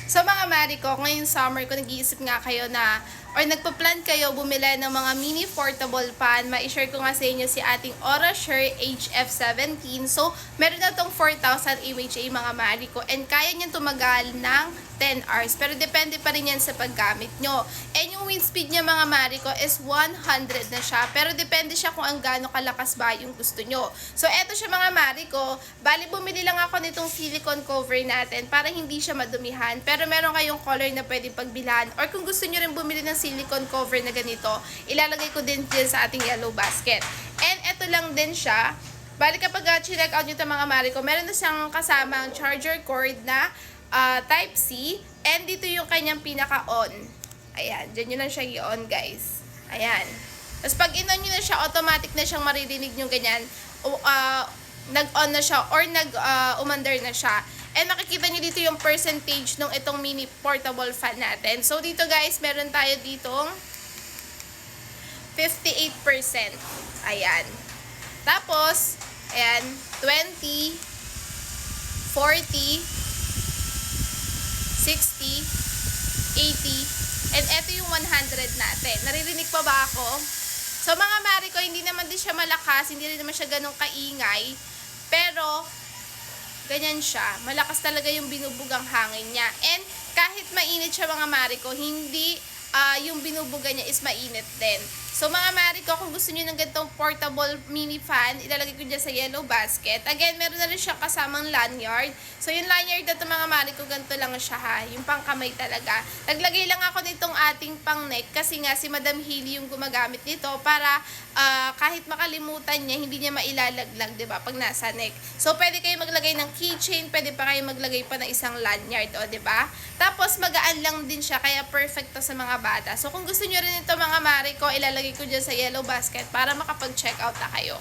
So mga mari ko, ngayong summer ko nag-iisip nga kayo na or nagpa-plan kayo bumili ng mga mini portable pan, ma-share ko nga sa inyo si ating Orasure HF17. So, meron na tong 4,000 mAh mga mari ko and kaya niyan tumagal ng 10 hours. Pero depende pa rin yan sa paggamit nyo. And yung wind speed niya mga mari ko is 100 na siya. Pero depende siya kung ang gaano kalakas ba yung gusto nyo. So, eto siya mga mari ko. Bali, bumili lang ako nitong silicone cover natin para hindi siya madumihan. Pero meron kayong color na pwedeng pagbilhan. Or kung gusto nyo rin bumili ng silicone cover na ganito, ilalagay ko din dyan sa ating yellow basket. And eto lang din siya. Bali kapag check out nyo ito mga mari ko, meron na siyang kasamang charger cord na Type-C. And dito yung kanyang pinaka-on. Ayan, dyan nyo lang siya i-on guys. Ayan. Tapos pag in-on nyo na siya, automatic na siyang maririnig nyo ganyan. Nag-on na siya or nag-umandar na siya. And makikita nyo dito yung percentage ng itong mini portable fan natin. So dito guys, meron tayo ditong 58%. Ayan. Tapos, ayan, 20, 40, 60, 80, and eto yung 100 natin. Naririnig pa ba ako? So mga mari ko, hindi naman din siya malakas, hindi rin naman siya ganong kaingay, pero ganyan siya. Malakas talaga yung binubugang hangin niya. And kahit mainit siya mga mari ko, hindi yung binubuga niya is mainit din. So mga mari ko, kung gusto niyo ng ganitong portable mini fan, ilalagay ko dyan sa yellow basket. Again, meron na rin siya kasamang lanyard. So yung lanyard na ito mga mari ko, ganito lang siya ha. Yung pang kamay talaga. Naglagay lang ako nitong ating pang neck kasi nga si Madam Hilly yung gumagamit nito para kahit makalimutan niya, hindi niya mailalaglag, diba, pag nasa neck. So pwede kayo maglagay ng keychain, pwede pa kayo maglagay pa ng isang lanyard, o diba? Tapos magaan lang din siya, kaya perfect to sa mga bata. So kung gusto niyo rin ito mga mari ko, ilalagay ko dyan sa yellow basket para makapag-check out na kayo.